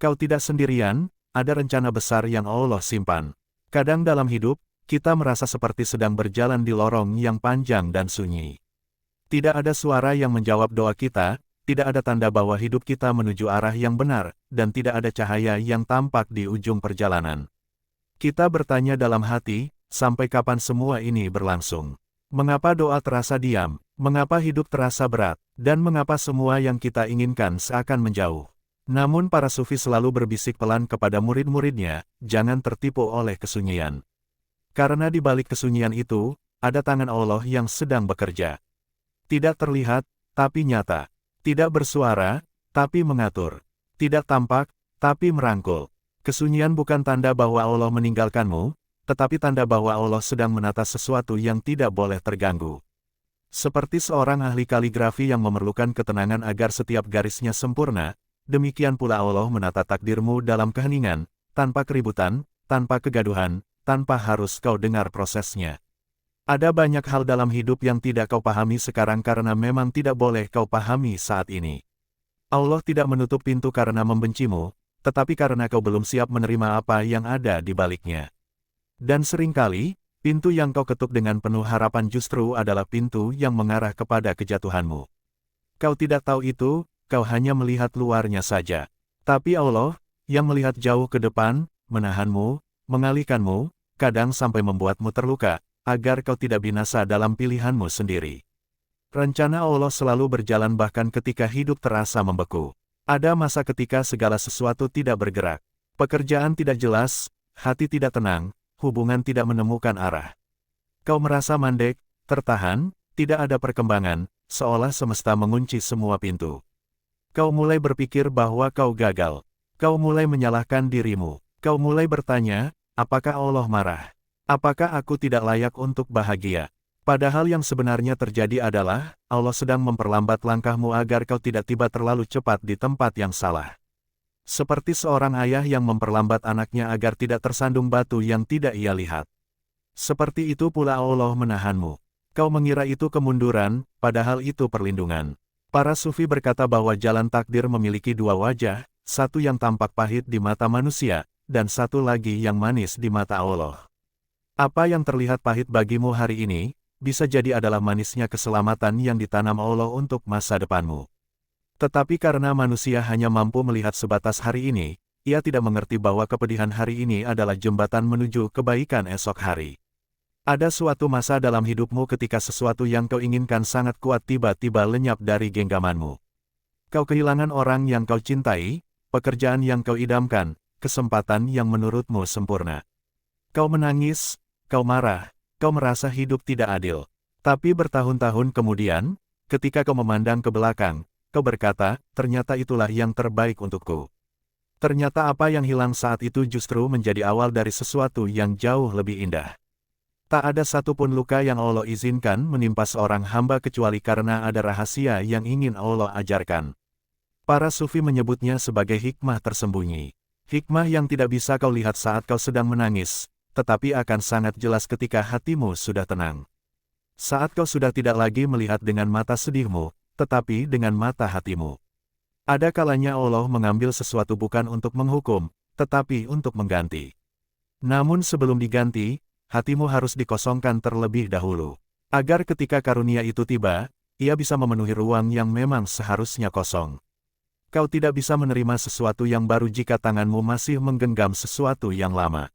Kau tidak sendirian, ada rencana besar yang Allah simpan. Kadang dalam hidup, kita merasa seperti sedang berjalan di lorong yang panjang dan sunyi. Tidak ada suara yang menjawab doa kita, tidak ada tanda bahwa hidup kita menuju arah yang benar, dan tidak ada cahaya yang tampak di ujung perjalanan. Kita bertanya dalam hati, sampai kapan semua ini berlangsung? Mengapa doa terasa diam? Mengapa hidup terasa berat? Dan mengapa semua yang kita inginkan seakan menjauh? Namun para sufi selalu berbisik pelan kepada murid-muridnya, jangan tertipu oleh kesunyian. Karena di balik kesunyian itu, ada tangan Allah yang sedang bekerja. Tidak terlihat, tapi nyata. Tidak bersuara, tapi mengatur. Tidak tampak, tapi merangkul. Kesunyian bukan tanda bahwa Allah meninggalkanmu, tetapi tanda bahwa Allah sedang menata sesuatu yang tidak boleh terganggu. Seperti seorang ahli kaligrafi yang memerlukan ketenangan agar setiap garisnya sempurna, demikian pula Allah menata takdirmu dalam keheningan, tanpa keributan, tanpa kegaduhan, tanpa harus kau dengar prosesnya. Ada banyak hal dalam hidup yang tidak kau pahami sekarang karena memang tidak boleh kau pahami saat ini. Allah tidak menutup pintu karena membencimu, tetapi karena kau belum siap menerima apa yang ada di baliknya. Dan seringkali, pintu yang kau ketuk dengan penuh harapan justru adalah pintu yang mengarah kepada kejatuhanmu. Kau tidak tahu itu, kau hanya melihat luarnya saja. Tapi Allah, yang melihat jauh ke depan, menahanmu, mengalihkanmu, kadang sampai membuatmu terluka, agar kau tidak binasa dalam pilihanmu sendiri. Rencana Allah selalu berjalan bahkan ketika hidup terasa membeku. Ada masa ketika segala sesuatu tidak bergerak. Pekerjaan tidak jelas, hati tidak tenang, hubungan tidak menemukan arah. Kau merasa mandek, tertahan, tidak ada perkembangan, seolah semesta mengunci semua pintu. Kau mulai berpikir bahwa kau gagal. Kau mulai menyalahkan dirimu. Kau mulai bertanya, apakah Allah marah? Apakah aku tidak layak untuk bahagia? Padahal yang sebenarnya terjadi adalah, Allah sedang memperlambat langkahmu agar kau tidak tiba terlalu cepat di tempat yang salah. Seperti seorang ayah yang memperlambat anaknya agar tidak tersandung batu yang tidak ia lihat. Seperti itu pula Allah menahanmu. Kau mengira itu kemunduran, padahal itu perlindungan. Para sufi berkata bahwa jalan takdir memiliki dua wajah, satu yang tampak pahit di mata manusia, dan satu lagi yang manis di mata Allah. Apa yang terlihat pahit bagimu hari ini, bisa jadi adalah manisnya keselamatan yang ditanam Allah untuk masa depanmu. Tetapi karena manusia hanya mampu melihat sebatas hari ini, ia tidak mengerti bahwa kepedihan hari ini adalah jembatan menuju kebaikan esok hari. Ada suatu masa dalam hidupmu ketika sesuatu yang kau inginkan sangat kuat tiba-tiba lenyap dari genggamanmu. Kau kehilangan orang yang kau cintai, pekerjaan yang kau idamkan, kesempatan yang menurutmu sempurna. Kau menangis, kau marah, kau merasa hidup tidak adil. Tapi bertahun-tahun kemudian, ketika kau memandang ke belakang, kau berkata, ternyata itulah yang terbaik untukku. Ternyata apa yang hilang saat itu justru menjadi awal dari sesuatu yang jauh lebih indah. Tak ada satupun luka yang Allah izinkan menimpa seorang hamba kecuali karena ada rahasia yang ingin Allah ajarkan. Para sufi menyebutnya sebagai hikmah tersembunyi. Hikmah yang tidak bisa kau lihat saat kau sedang menangis, tetapi akan sangat jelas ketika hatimu sudah tenang. Saat kau sudah tidak lagi melihat dengan mata sedihmu, tetapi dengan mata hatimu. Ada kalanya Allah mengambil sesuatu bukan untuk menghukum, tetapi untuk mengganti. Namun sebelum diganti, hatimu harus dikosongkan terlebih dahulu. Agar ketika karunia itu tiba, ia bisa memenuhi ruang yang memang seharusnya kosong. Kau tidak bisa menerima sesuatu yang baru jika tanganmu masih menggenggam sesuatu yang lama.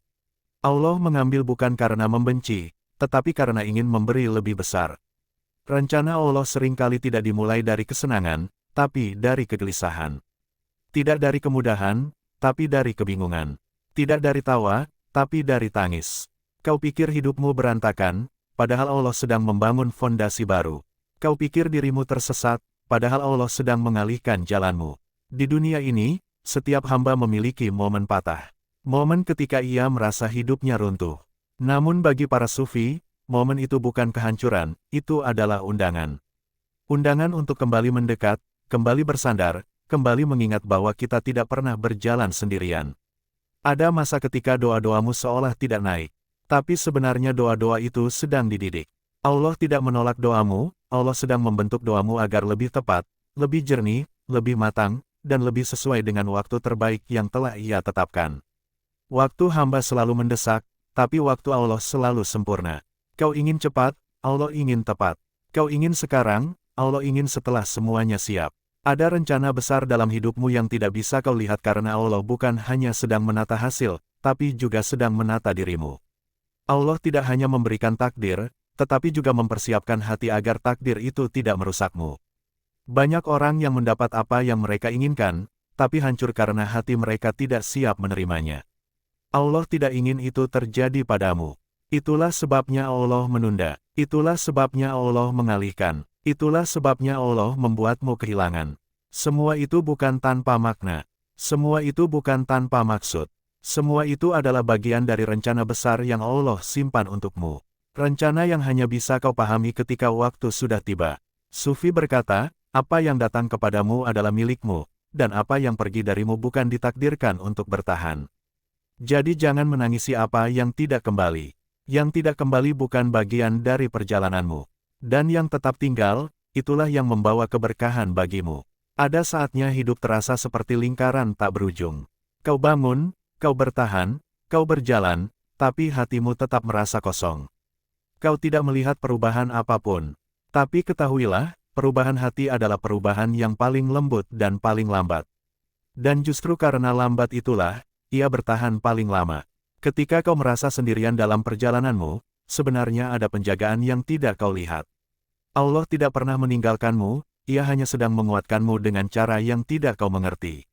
Allah mengambil bukan karena membenci, tetapi karena ingin memberi lebih besar. Rencana Allah seringkali tidak dimulai dari kesenangan, tapi dari kegelisahan. Tidak dari kemudahan, tapi dari kebingungan. Tidak dari tawa, tapi dari tangis. Kau pikir hidupmu berantakan, padahal Allah sedang membangun fondasi baru. Kau pikir dirimu tersesat, padahal Allah sedang mengalihkan jalanmu. Di dunia ini, setiap hamba memiliki momen patah. Momen ketika ia merasa hidupnya runtuh. Namun bagi para sufi, momen itu bukan kehancuran, itu adalah undangan. Undangan untuk kembali mendekat, kembali bersandar, kembali mengingat bahwa kita tidak pernah berjalan sendirian. Ada masa ketika doa-doamu seolah tidak naik, tapi sebenarnya doa-doa itu sedang dididik. Allah tidak menolak doamu, Allah sedang membentuk doamu agar lebih tepat, lebih jernih, lebih matang, dan lebih sesuai dengan waktu terbaik yang telah Ia tetapkan. Waktu hamba selalu mendesak, tapi waktu Allah selalu sempurna. Kau ingin cepat, Allah ingin tepat. Kau ingin sekarang, Allah ingin setelah semuanya siap. Ada rencana besar dalam hidupmu yang tidak bisa kau lihat karena Allah bukan hanya sedang menata hasil, tapi juga sedang menata dirimu. Allah tidak hanya memberikan takdir, tetapi juga mempersiapkan hati agar takdir itu tidak merusakmu. Banyak orang yang mendapat apa yang mereka inginkan, tapi hancur karena hati mereka tidak siap menerimanya. Allah tidak ingin itu terjadi padamu. Itulah sebabnya Allah menunda. Itulah sebabnya Allah mengalihkan. Itulah sebabnya Allah membuatmu kehilangan. Semua itu bukan tanpa makna. Semua itu bukan tanpa maksud. Semua itu adalah bagian dari rencana besar yang Allah simpan untukmu. Rencana yang hanya bisa kau pahami ketika waktu sudah tiba. Sufi berkata, apa yang datang kepadamu adalah milikmu, dan apa yang pergi darimu bukan ditakdirkan untuk bertahan. Jadi jangan menangisi apa yang tidak kembali. Yang tidak kembali bukan bagian dari perjalananmu. Dan yang tetap tinggal, itulah yang membawa keberkahan bagimu. Ada saatnya hidup terasa seperti lingkaran tak berujung. Kau bangun, kau bertahan, kau berjalan, tapi hatimu tetap merasa kosong. Kau tidak melihat perubahan apapun. Tapi ketahuilah, perubahan hati adalah perubahan yang paling lembut dan paling lambat. Dan justru karena lambat itulah, ia bertahan paling lama. Ketika kau merasa sendirian dalam perjalananmu, sebenarnya ada penjagaan yang tidak kau lihat. Allah tidak pernah meninggalkanmu, Ia hanya sedang menguatkanmu dengan cara yang tidak kau mengerti.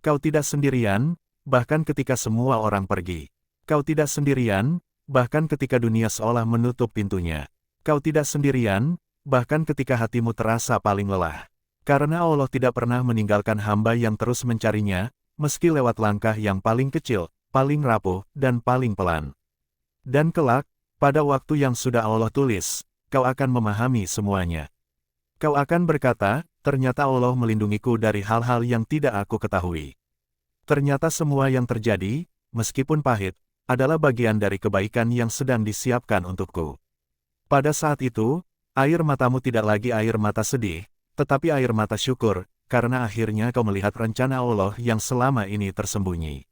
Kau tidak sendirian, bahkan ketika semua orang pergi. Kau tidak sendirian, bahkan ketika dunia seolah menutup pintunya. Kau tidak sendirian, bahkan ketika hatimu terasa paling lelah. Karena Allah tidak pernah meninggalkan hamba yang terus mencarinya, meski lewat langkah yang paling kecil, paling rapuh, dan paling pelan. Dan kelak, pada waktu yang sudah Allah tulis, kau akan memahami semuanya. Kau akan berkata, ternyata Allah melindungiku dari hal-hal yang tidak aku ketahui. Ternyata semua yang terjadi, meskipun pahit, adalah bagian dari kebaikan yang sedang disiapkan untukku. Pada saat itu, air matamu tidak lagi air mata sedih, tetapi air mata syukur, karena akhirnya kau melihat rencana Allah yang selama ini tersembunyi.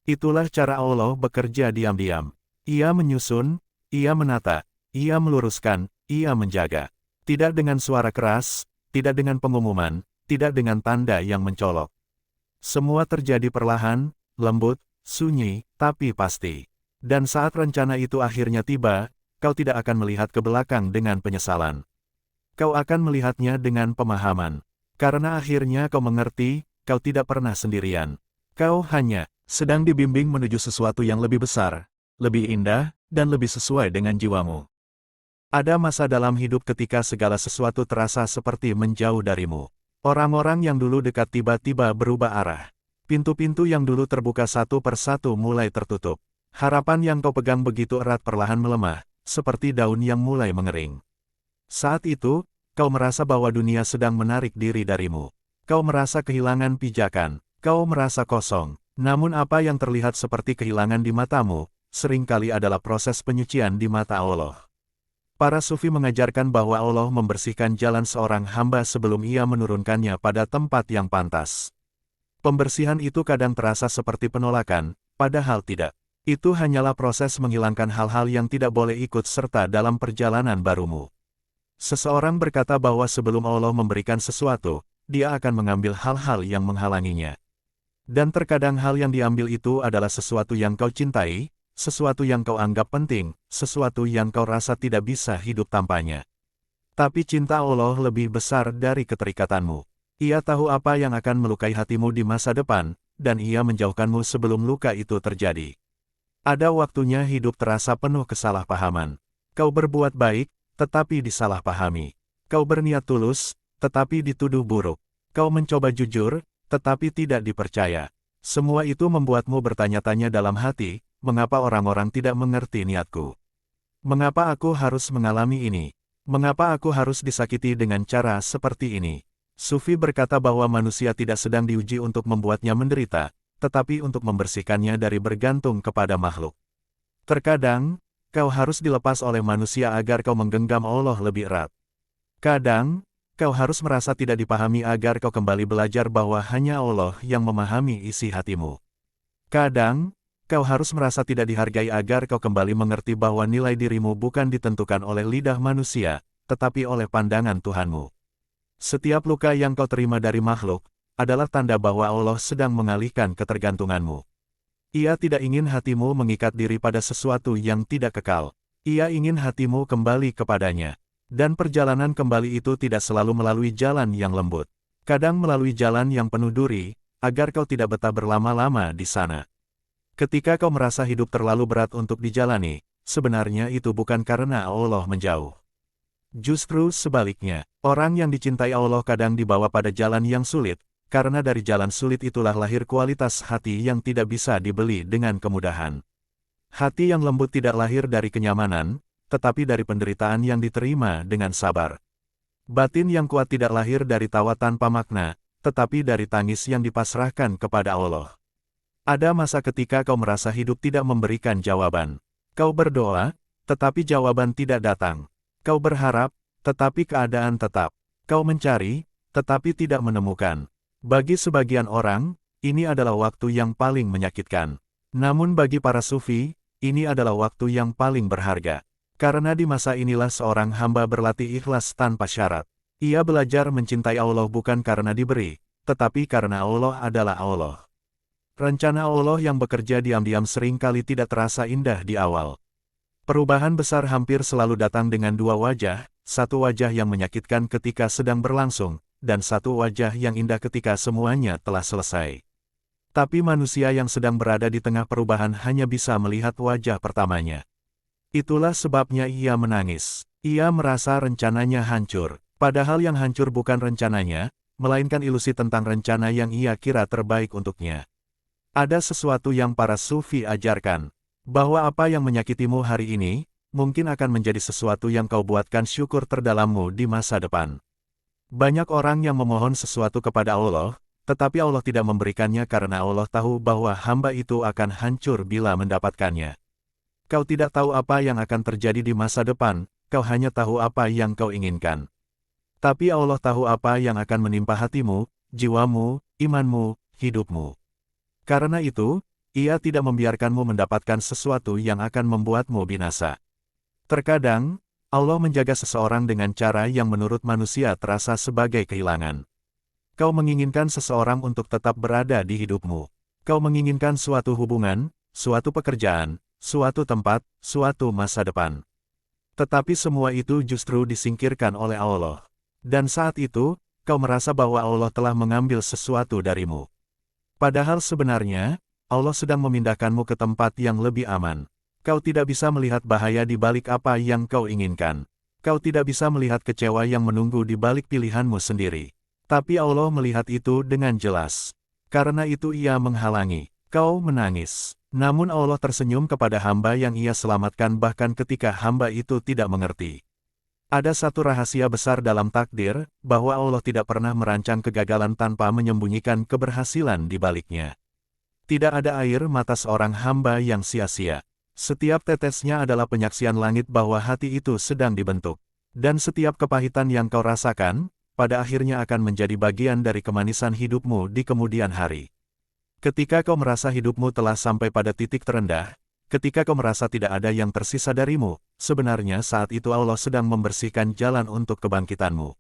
Itulah cara Allah bekerja diam-diam. Ia menyusun, Ia menata, Ia meluruskan, Ia menjaga. Tidak dengan suara keras, tidak dengan pengumuman, tidak dengan tanda yang mencolok. Semua terjadi perlahan, lembut, sunyi, tapi pasti. Dan saat rencana itu akhirnya tiba, kau tidak akan melihat ke belakang dengan penyesalan. Kau akan melihatnya dengan pemahaman. Karena akhirnya kau mengerti, kau tidak pernah sendirian. Kau hanya sedang dibimbing menuju sesuatu yang lebih besar, lebih indah, dan lebih sesuai dengan jiwamu. Ada masa dalam hidup ketika segala sesuatu terasa seperti menjauh darimu. Orang-orang yang dulu dekat tiba-tiba berubah arah. Pintu-pintu yang dulu terbuka satu persatu mulai tertutup. Harapan yang kau pegang begitu erat perlahan melemah, seperti daun yang mulai mengering. Saat itu, kau merasa bahwa dunia sedang menarik diri darimu. Kau merasa kehilangan pijakan, kau merasa kosong. Namun apa yang terlihat seperti kehilangan di matamu, seringkali adalah proses penyucian di mata Allah. Para sufi mengajarkan bahwa Allah membersihkan jalan seorang hamba sebelum Ia menurunkannya pada tempat yang pantas. Pembersihan itu kadang terasa seperti penolakan, padahal tidak. Itu hanyalah proses menghilangkan hal-hal yang tidak boleh ikut serta dalam perjalanan barumu. Seseorang berkata bahwa sebelum Allah memberikan sesuatu, Dia akan mengambil hal-hal yang menghalanginya. Dan terkadang hal yang diambil itu adalah sesuatu yang kau cintai, sesuatu yang kau anggap penting, sesuatu yang kau rasa tidak bisa hidup tanpanya. Tapi cinta Allah lebih besar dari keterikatanmu. Ia tahu apa yang akan melukai hatimu di masa depan, dan Ia menjauhkanmu sebelum luka itu terjadi. Ada waktunya hidup terasa penuh kesalahpahaman. Kau berbuat baik, tetapi disalahpahami. Kau berniat tulus, tetapi dituduh buruk. Kau mencoba jujur, tetapi tidak dipercaya. Semua itu membuatmu bertanya-tanya dalam hati, mengapa orang-orang tidak mengerti niatku? Mengapa aku harus mengalami ini? Mengapa aku harus disakiti dengan cara seperti ini? Sufi berkata bahwa manusia tidak sedang diuji untuk membuatnya menderita, tetapi untuk membersihkannya dari bergantung kepada makhluk. Terkadang, kau harus dilepas oleh manusia agar kau menggenggam Allah lebih erat. Kadang, kau harus merasa tidak dipahami agar kau kembali belajar bahwa hanya Allah yang memahami isi hatimu. Kadang, kau harus merasa tidak dihargai agar kau kembali mengerti bahwa nilai dirimu bukan ditentukan oleh lidah manusia, tetapi oleh pandangan Tuhanmu. Setiap luka yang kau terima dari makhluk, adalah tanda bahwa Allah sedang mengalihkan ketergantunganmu. Ia tidak ingin hatimu mengikat diri pada sesuatu yang tidak kekal. Ia ingin hatimu kembali kepadanya. Dan perjalanan kembali itu tidak selalu melalui jalan yang lembut. Kadang melalui jalan yang penuh duri, agar kau tidak betah berlama-lama di sana. Ketika kau merasa hidup terlalu berat untuk dijalani, sebenarnya itu bukan karena Allah menjauh. Justru sebaliknya, orang yang dicintai Allah kadang dibawa pada jalan yang sulit, karena dari jalan sulit itulah lahir kualitas hati yang tidak bisa dibeli dengan kemudahan. Hati yang lembut tidak lahir dari kenyamanan, tetapi dari penderitaan yang diterima dengan sabar. Batin yang kuat tidak lahir dari tawa tanpa makna, tetapi dari tangis yang dipasrahkan kepada Allah. Ada masa ketika kau merasa hidup tidak memberikan jawaban. Kau berdoa, tetapi jawaban tidak datang. Kau berharap, tetapi keadaan tetap. Kau mencari, tetapi tidak menemukan. Bagi sebagian orang, ini adalah waktu yang paling menyakitkan. Namun bagi para sufi, ini adalah waktu yang paling berharga. Karena di masa inilah seorang hamba berlatih ikhlas tanpa syarat. Ia belajar mencintai Allah bukan karena diberi, tetapi karena Allah adalah Allah. Rencana Allah yang bekerja diam-diam seringkali tidak terasa indah di awal. Perubahan besar hampir selalu datang dengan dua wajah, satu wajah yang menyakitkan ketika sedang berlangsung, dan satu wajah yang indah ketika semuanya telah selesai. Tapi manusia yang sedang berada di tengah perubahan hanya bisa melihat wajah pertamanya. Itulah sebabnya ia menangis. Ia merasa rencananya hancur, padahal yang hancur bukan rencananya, melainkan ilusi tentang rencana yang ia kira terbaik untuknya. Ada sesuatu yang para sufi ajarkan, bahwa apa yang menyakitimu hari ini, mungkin akan menjadi sesuatu yang kau buatkan syukur terdalammu di masa depan. Banyak orang yang memohon sesuatu kepada Allah, tetapi Allah tidak memberikannya karena Allah tahu bahwa hamba itu akan hancur bila mendapatkannya. Kau tidak tahu apa yang akan terjadi di masa depan, kau hanya tahu apa yang kau inginkan. Tapi Allah tahu apa yang akan menimpa hatimu, jiwamu, imanmu, hidupmu. Karena itu, Ia tidak membiarkanmu mendapatkan sesuatu yang akan membuatmu binasa. Terkadang, Allah menjaga seseorang dengan cara yang menurut manusia terasa sebagai kehilangan. Kau menginginkan seseorang untuk tetap berada di hidupmu. Kau menginginkan suatu hubungan, suatu pekerjaan, suatu tempat, suatu masa depan. Tetapi semua itu justru disingkirkan oleh Allah. Dan saat itu, kau merasa bahwa Allah telah mengambil sesuatu darimu. Padahal sebenarnya, Allah sedang memindahkanmu ke tempat yang lebih aman. Kau tidak bisa melihat bahaya di balik apa yang kau inginkan. Kau tidak bisa melihat kecewa yang menunggu di balik pilihanmu sendiri. Tapi Allah melihat itu dengan jelas. Karena itu Ia menghalangi. Kau menangis. Namun Allah tersenyum kepada hamba yang Ia selamatkan bahkan ketika hamba itu tidak mengerti. Ada satu rahasia besar dalam takdir, bahwa Allah tidak pernah merancang kegagalan tanpa menyembunyikan keberhasilan di baliknya. Tidak ada air mata seorang hamba yang sia-sia. Setiap tetesnya adalah penyaksian langit bahwa hati itu sedang dibentuk. Dan setiap kepahitan yang kau rasakan, pada akhirnya akan menjadi bagian dari kemanisan hidupmu di kemudian hari. Ketika kau merasa hidupmu telah sampai pada titik terendah, ketika kau merasa tidak ada yang tersisa darimu, sebenarnya saat itu Allah sedang membersihkan jalan untuk kebangkitanmu.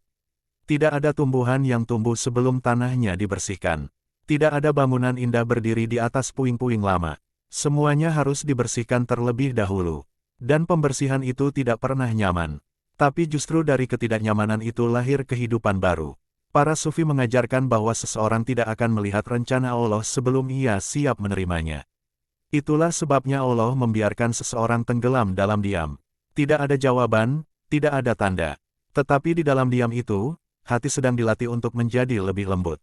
Tidak ada tumbuhan yang tumbuh sebelum tanahnya dibersihkan. Tidak ada bangunan indah berdiri di atas puing-puing lama. Semuanya harus dibersihkan terlebih dahulu. Dan pembersihan itu tidak pernah nyaman. Tapi justru dari ketidaknyamanan itu lahir kehidupan baru. Para sufi mengajarkan bahwa seseorang tidak akan melihat rencana Allah sebelum ia siap menerimanya. Itulah sebabnya Allah membiarkan seseorang tenggelam dalam diam. Tidak ada jawaban, tidak ada tanda. Tetapi di dalam diam itu, hati sedang dilatih untuk menjadi lebih lembut.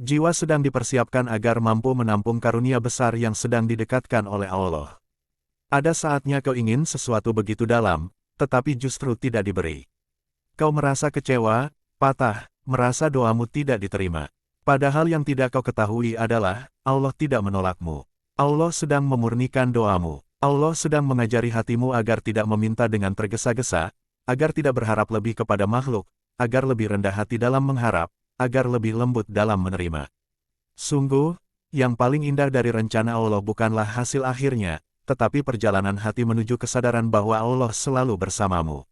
Jiwa sedang dipersiapkan agar mampu menampung karunia besar yang sedang didekatkan oleh Allah. Ada saatnya kau ingin sesuatu begitu dalam, tetapi justru tidak diberi. Kau merasa kecewa, patah, merasa doamu tidak diterima. Padahal yang tidak kau ketahui adalah, Allah tidak menolakmu. Allah sedang memurnikan doamu. Allah sedang mengajari hatimu agar tidak meminta dengan tergesa-gesa, agar tidak berharap lebih kepada makhluk, agar lebih rendah hati dalam mengharap, agar lebih lembut dalam menerima. Sungguh, yang paling indah dari rencana Allah bukanlah hasil akhirnya, tetapi perjalanan hati menuju kesadaran bahwa Allah selalu bersamamu.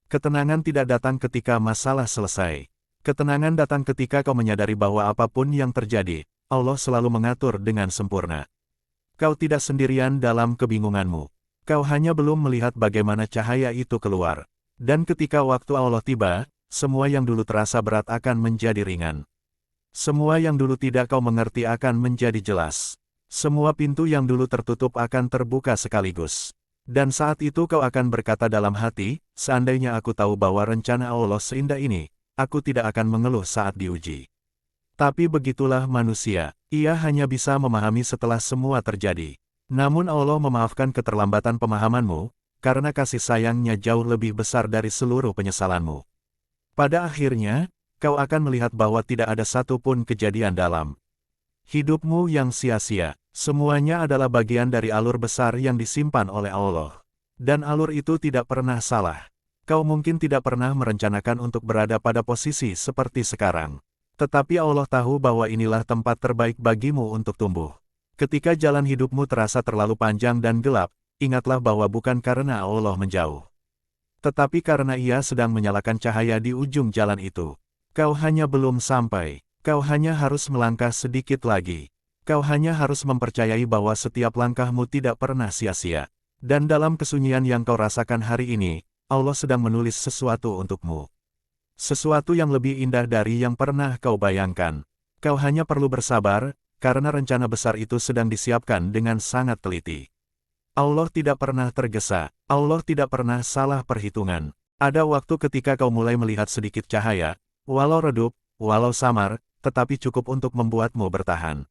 Ketenangan tidak datang ketika masalah selesai. Ketenangan datang ketika kau menyadari bahwa apapun yang terjadi, Allah selalu mengatur dengan sempurna. Kau tidak sendirian dalam kebingunganmu. Kau hanya belum melihat bagaimana cahaya itu keluar. Dan ketika waktu Allah tiba, semua yang dulu terasa berat akan menjadi ringan. Semua yang dulu tidak kau mengerti akan menjadi jelas. Semua pintu yang dulu tertutup akan terbuka sekaligus. Dan saat itu kau akan berkata dalam hati, seandainya aku tahu bahwa rencana Allah seindah ini, aku tidak akan mengeluh saat diuji. Tapi begitulah manusia, ia hanya bisa memahami setelah semua terjadi. Namun Allah memaafkan keterlambatan pemahamanmu, karena kasih sayangnya jauh lebih besar dari seluruh penyesalanmu. Pada akhirnya, kau akan melihat bahwa tidak ada satupun kejadian dalam hidupmu yang sia-sia. Semuanya adalah bagian dari alur besar yang disimpan oleh Allah. Dan alur itu tidak pernah salah. Kau mungkin tidak pernah merencanakan untuk berada pada posisi seperti sekarang. Tetapi Allah tahu bahwa inilah tempat terbaik bagimu untuk tumbuh. Ketika jalan hidupmu terasa terlalu panjang dan gelap, ingatlah bahwa bukan karena Allah menjauh. Tetapi karena Ia sedang menyalakan cahaya di ujung jalan itu. Kau hanya belum sampai. Kau hanya harus melangkah sedikit lagi. Kau hanya harus mempercayai bahwa setiap langkahmu tidak pernah sia-sia. Dan dalam kesunyian yang kau rasakan hari ini, Allah sedang menulis sesuatu untukmu. Sesuatu yang lebih indah dari yang pernah kau bayangkan. Kau hanya perlu bersabar, karena rencana besar itu sedang disiapkan dengan sangat teliti. Allah tidak pernah tergesa, Allah tidak pernah salah perhitungan. Ada waktu ketika kau mulai melihat sedikit cahaya, walau redup, walau samar, tetapi cukup untuk membuatmu bertahan.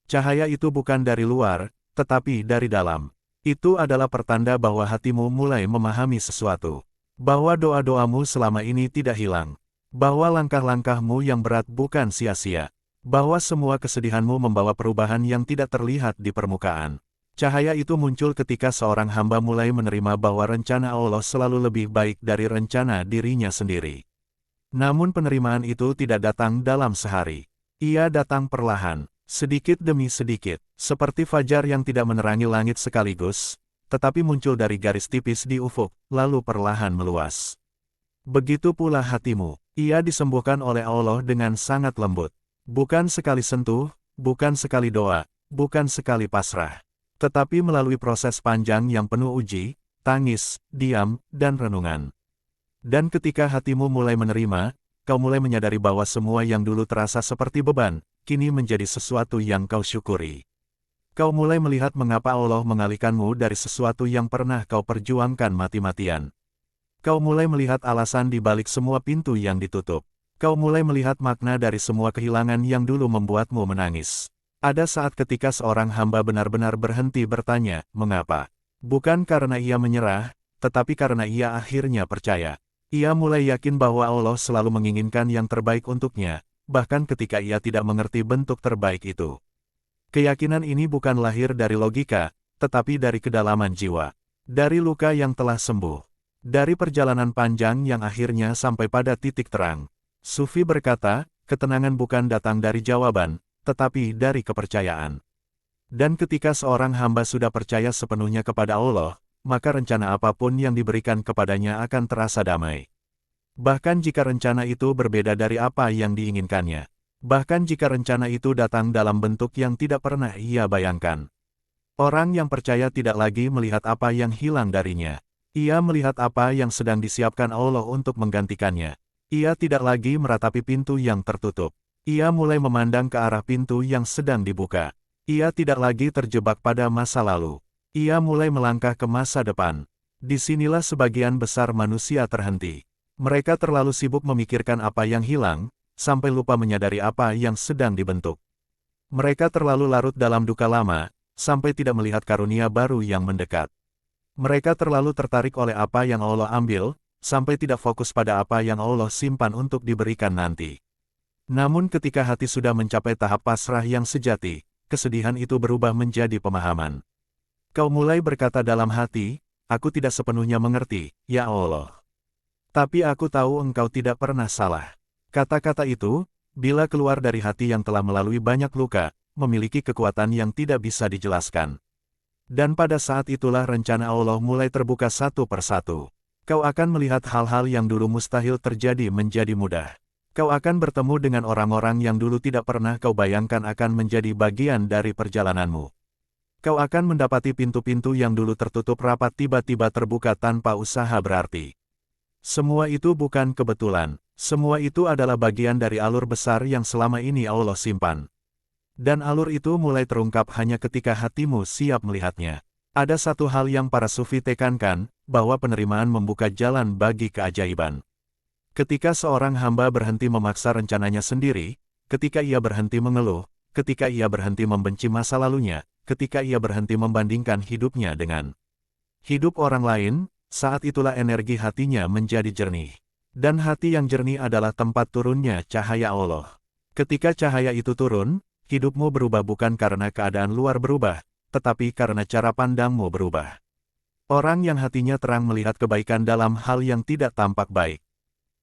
Cahaya itu bukan dari luar, tetapi dari dalam. Itu adalah pertanda bahwa hatimu mulai memahami sesuatu. Bahwa doa-doamu selama ini tidak hilang. Bahwa langkah-langkahmu yang berat bukan sia-sia. Bahwa semua kesedihanmu membawa perubahan yang tidak terlihat di permukaan. Cahaya itu muncul ketika seorang hamba mulai menerima bahwa rencana Allah selalu lebih baik dari rencana dirinya sendiri. Namun penerimaan itu tidak datang dalam sehari. Ia datang perlahan. Sedikit demi sedikit, seperti fajar yang tidak menerangi langit sekaligus, tetapi muncul dari garis tipis di ufuk, lalu perlahan meluas. Begitu pula hatimu, ia disembuhkan oleh Allah dengan sangat lembut. Bukan sekali sentuh, bukan sekali doa, bukan sekali pasrah. Tetapi melalui proses panjang yang penuh uji, tangis, diam, dan renungan. Dan ketika hatimu mulai menerima, kau mulai menyadari bahwa semua yang dulu terasa seperti beban, kini menjadi sesuatu yang kau syukuri. Kau mulai melihat mengapa Allah mengalihkanmu dari sesuatu yang pernah kau perjuangkan mati-matian. Kau mulai melihat alasan di balik semua pintu yang ditutup. Kau mulai melihat makna dari semua kehilangan yang dulu membuatmu menangis. Ada saat ketika seorang hamba benar-benar berhenti bertanya, mengapa? Bukan karena ia menyerah, tetapi karena ia akhirnya percaya. Ia mulai yakin bahwa Allah selalu menginginkan yang terbaik untuknya, bahkan ketika ia tidak mengerti bentuk terbaik itu. Keyakinan ini bukan lahir dari logika, tetapi dari kedalaman jiwa. Dari luka yang telah sembuh. Dari perjalanan panjang yang akhirnya sampai pada titik terang. Sufi berkata, ketenangan bukan datang dari jawaban, tetapi dari kepercayaan. Dan ketika seorang hamba sudah percaya sepenuhnya kepada Allah, maka rencana apapun yang diberikan kepadanya akan terasa damai. Bahkan jika rencana itu berbeda dari apa yang diinginkannya. Bahkan jika rencana itu datang dalam bentuk yang tidak pernah ia bayangkan. Orang yang percaya tidak lagi melihat apa yang hilang darinya. Ia melihat apa yang sedang disiapkan Allah untuk menggantikannya. Ia tidak lagi meratapi pintu yang tertutup. Ia mulai memandang ke arah pintu yang sedang dibuka. Ia tidak lagi terjebak pada masa lalu. Ia mulai melangkah ke masa depan. Disinilah sebagian besar manusia terhenti. Mereka terlalu sibuk memikirkan apa yang hilang, sampai lupa menyadari apa yang sedang dibentuk. Mereka terlalu larut dalam duka lama, sampai tidak melihat karunia baru yang mendekat. Mereka terlalu tertarik oleh apa yang Allah ambil, sampai tidak fokus pada apa yang Allah simpan untuk diberikan nanti. Namun ketika hati sudah mencapai tahap pasrah yang sejati, kesedihan itu berubah menjadi pemahaman. Kau mulai berkata dalam hati, aku tidak sepenuhnya mengerti, ya Allah. Tapi aku tahu engkau tidak pernah salah. Kata-kata itu, bila keluar dari hati yang telah melalui banyak luka, memiliki kekuatan yang tidak bisa dijelaskan. Dan pada saat itulah rencana Allah mulai terbuka satu persatu. Kau akan melihat hal-hal yang dulu mustahil terjadi menjadi mudah. Kau akan bertemu dengan orang-orang yang dulu tidak pernah kau bayangkan akan menjadi bagian dari perjalananmu. Kau akan mendapati pintu-pintu yang dulu tertutup rapat tiba-tiba terbuka tanpa usaha berarti. Semua itu bukan kebetulan, semua itu adalah bagian dari alur besar yang selama ini Allah simpan. Dan alur itu mulai terungkap hanya ketika hatimu siap melihatnya. Ada satu hal yang para sufi tekankan, bahwa penerimaan membuka jalan bagi keajaiban. Ketika seorang hamba berhenti memaksa rencananya sendiri, ketika ia berhenti mengeluh, ketika ia berhenti membenci masa lalunya, ketika ia berhenti membandingkan hidupnya dengan hidup orang lain, saat itulah energi hatinya menjadi jernih. Dan hati yang jernih adalah tempat turunnya cahaya Allah. Ketika cahaya itu turun, hidupmu berubah bukan karena keadaan luar berubah, tetapi karena cara pandangmu berubah. Orang yang hatinya terang melihat kebaikan dalam hal yang tidak tampak baik.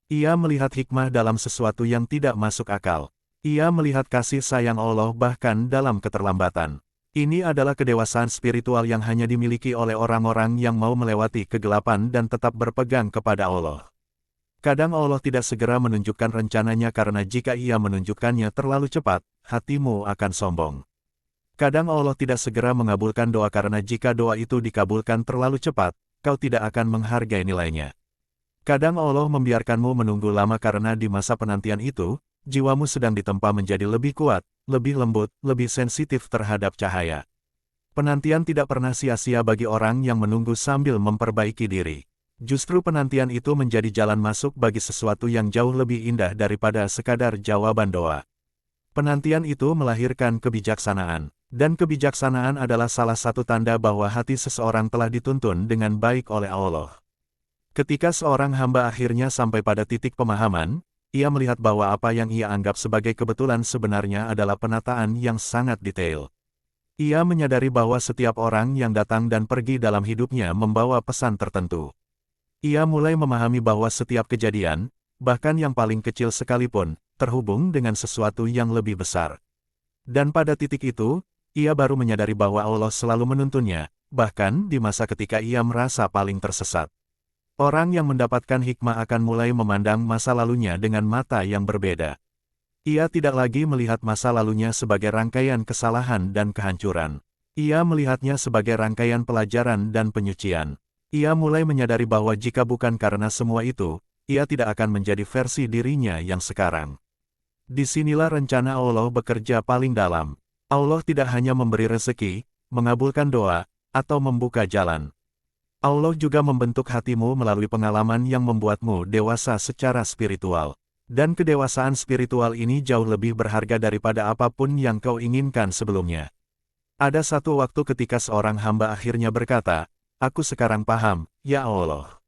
Ia melihat hikmah dalam sesuatu yang tidak masuk akal. Ia melihat kasih sayang Allah bahkan dalam keterlambatan. Ini adalah kedewasaan spiritual yang hanya dimiliki oleh orang-orang yang mau melewati kegelapan dan tetap berpegang kepada Allah. Kadang Allah tidak segera menunjukkan rencananya karena jika ia menunjukkannya terlalu cepat, hatimu akan sombong. Kadang Allah tidak segera mengabulkan doa karena jika doa itu dikabulkan terlalu cepat, kau tidak akan menghargai nilainya. Kadang Allah membiarkanmu menunggu lama karena di masa penantian itu, jiwamu sedang ditempa menjadi lebih kuat, lebih lembut, lebih sensitif terhadap cahaya. Penantian tidak pernah sia-sia bagi orang yang menunggu sambil memperbaiki diri. Justru penantian itu menjadi jalan masuk bagi sesuatu yang jauh lebih indah daripada sekadar jawaban doa. Penantian itu melahirkan kebijaksanaan. Dan kebijaksanaan adalah salah satu tanda bahwa hati seseorang telah dituntun dengan baik oleh Allah. Ketika seorang hamba akhirnya sampai pada titik pemahaman, ia melihat bahwa apa yang ia anggap sebagai kebetulan sebenarnya adalah penataan yang sangat detail. Ia menyadari bahwa setiap orang yang datang dan pergi dalam hidupnya membawa pesan tertentu. Ia mulai memahami bahwa setiap kejadian, bahkan yang paling kecil sekalipun, terhubung dengan sesuatu yang lebih besar. Dan pada titik itu, ia baru menyadari bahwa Allah selalu menuntunnya, bahkan di masa ketika ia merasa paling tersesat. Orang yang mendapatkan hikmah akan mulai memandang masa lalunya dengan mata yang berbeda. Ia tidak lagi melihat masa lalunya sebagai rangkaian kesalahan dan kehancuran. Ia melihatnya sebagai rangkaian pelajaran dan penyucian. Ia mulai menyadari bahwa jika bukan karena semua itu, ia tidak akan menjadi versi dirinya yang sekarang. Disinilah rencana Allah bekerja paling dalam. Allah tidak hanya memberi rezeki, mengabulkan doa, atau membuka jalan. Allah juga membentuk hatimu melalui pengalaman yang membuatmu dewasa secara spiritual. Dan kedewasaan spiritual ini jauh lebih berharga daripada apapun yang kau inginkan sebelumnya. Ada satu waktu ketika seorang hamba akhirnya berkata, "Aku sekarang paham, ya Allah.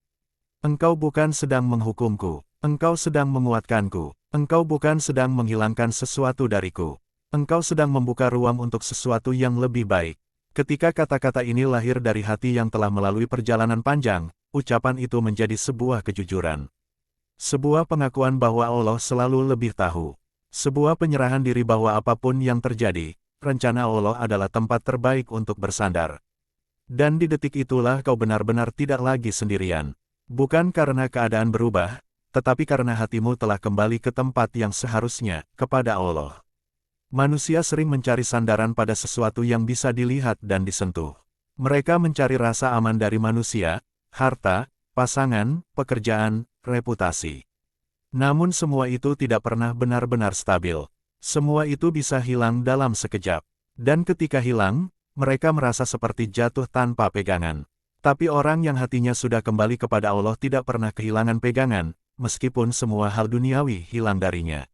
Engkau bukan sedang menghukumku, Engkau sedang menguatkanku, Engkau bukan sedang menghilangkan sesuatu dariku. Engkau sedang membuka ruang untuk sesuatu yang lebih baik." Ketika kata-kata ini lahir dari hati yang telah melalui perjalanan panjang, ucapan itu menjadi sebuah kejujuran. Sebuah pengakuan bahwa Allah selalu lebih tahu. Sebuah penyerahan diri bahwa apapun yang terjadi, rencana Allah adalah tempat terbaik untuk bersandar. Dan di detik itulah kau benar-benar tidak lagi sendirian. Bukan karena keadaan berubah, tetapi karena hatimu telah kembali ke tempat yang seharusnya, kepada Allah. Manusia sering mencari sandaran pada sesuatu yang bisa dilihat dan disentuh. Mereka mencari rasa aman dari manusia, harta, pasangan, pekerjaan, reputasi. Namun semua itu tidak pernah benar-benar stabil. Semua itu bisa hilang dalam sekejap. Dan ketika hilang, mereka merasa seperti jatuh tanpa pegangan. Tapi orang yang hatinya sudah kembali kepada Allah tidak pernah kehilangan pegangan, meskipun semua hal duniawi hilang darinya.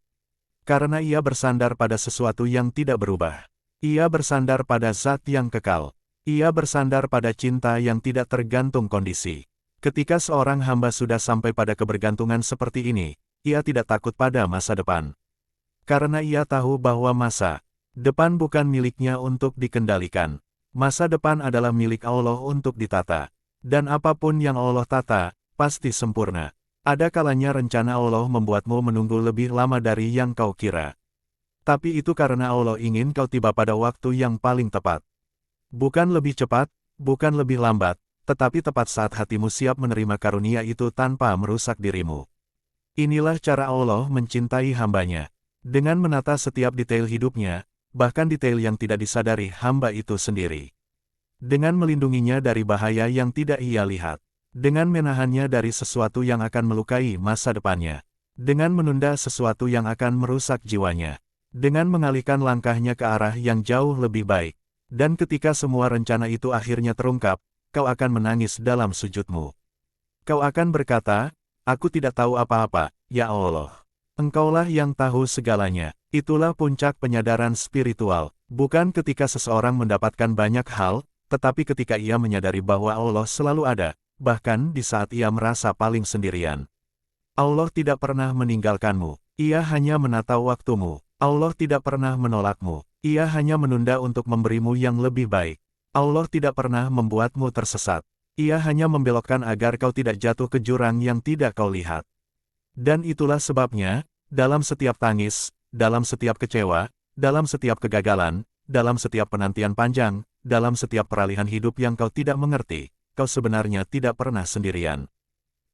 Karena ia bersandar pada sesuatu yang tidak berubah. Ia bersandar pada zat yang kekal. Ia bersandar pada cinta yang tidak tergantung kondisi. Ketika seorang hamba sudah sampai pada kebergantungan seperti ini, ia tidak takut pada masa depan. Karena ia tahu bahwa masa depan bukan miliknya untuk dikendalikan. Masa depan adalah milik Allah untuk ditata. Dan apapun yang Allah tata, pasti sempurna. Ada kalanya rencana Allah membuatmu menunggu lebih lama dari yang kau kira. Tapi itu karena Allah ingin kau tiba pada waktu yang paling tepat. Bukan lebih cepat, bukan lebih lambat, tetapi tepat saat hatimu siap menerima karunia itu tanpa merusak dirimu. Inilah cara Allah mencintai hambanya. Dengan menata setiap detail hidupnya, bahkan detail yang tidak disadari hamba itu sendiri. Dengan melindunginya dari bahaya yang tidak ia lihat. Dengan menahannya dari sesuatu yang akan melukai masa depannya. Dengan menunda sesuatu yang akan merusak jiwanya. Dengan mengalihkan langkahnya ke arah yang jauh lebih baik. Dan ketika semua rencana itu akhirnya terungkap, kau akan menangis dalam sujudmu. Kau akan berkata, "Aku tidak tahu apa-apa, ya Allah. Engkaulah yang tahu segalanya." Itulah puncak penyadaran spiritual, bukan ketika seseorang mendapatkan banyak hal, tetapi ketika ia menyadari bahwa Allah selalu ada, bahkan di saat ia merasa paling sendirian. Allah tidak pernah meninggalkanmu, ia hanya menata waktumu. Allah tidak pernah menolakmu, ia hanya menunda untuk memberimu yang lebih baik. Allah tidak pernah membuatmu tersesat, ia hanya membelokkan agar kau tidak jatuh ke jurang yang tidak kau lihat. Dan itulah sebabnya, dalam setiap tangis, dalam setiap kecewa, dalam setiap kegagalan, dalam setiap penantian panjang, dalam setiap peralihan hidup yang kau tidak mengerti, kau sebenarnya tidak pernah sendirian.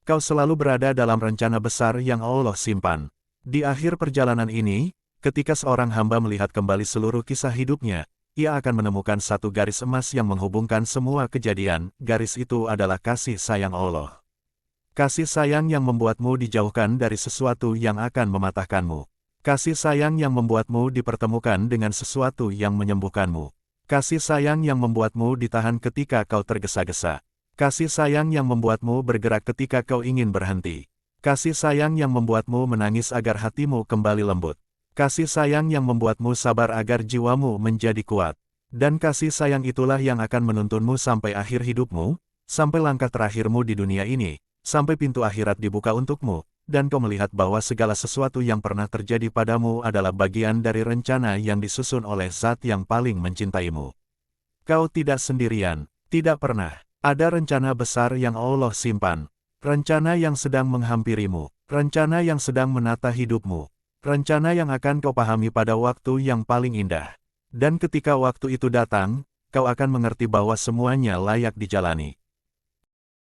Kau selalu berada dalam rencana besar yang Allah simpan. Di akhir perjalanan ini, ketika seorang hamba melihat kembali seluruh kisah hidupnya, ia akan menemukan satu garis emas yang menghubungkan semua kejadian. Garis itu adalah kasih sayang Allah. Kasih sayang yang membuatmu dijauhkan dari sesuatu yang akan mematahkanmu. Kasih sayang yang membuatmu dipertemukan dengan sesuatu yang menyembuhkanmu. Kasih sayang yang membuatmu ditahan ketika kau tergesa-gesa. Kasih sayang yang membuatmu bergerak ketika kau ingin berhenti. Kasih sayang yang membuatmu menangis agar hatimu kembali lembut. Kasih sayang yang membuatmu sabar agar jiwamu menjadi kuat. Dan kasih sayang itulah yang akan menuntunmu sampai akhir hidupmu, sampai langkah terakhirmu di dunia ini, sampai pintu akhirat dibuka untukmu, dan kau melihat bahwa segala sesuatu yang pernah terjadi padamu adalah bagian dari rencana yang disusun oleh Zat yang paling mencintaimu. Kau tidak sendirian, tidak pernah. Ada rencana besar yang Allah simpan. Rencana yang sedang menghampirimu. Rencana yang sedang menata hidupmu. Rencana yang akan kau pahami pada waktu yang paling indah. Dan ketika waktu itu datang, kau akan mengerti bahwa semuanya layak dijalani.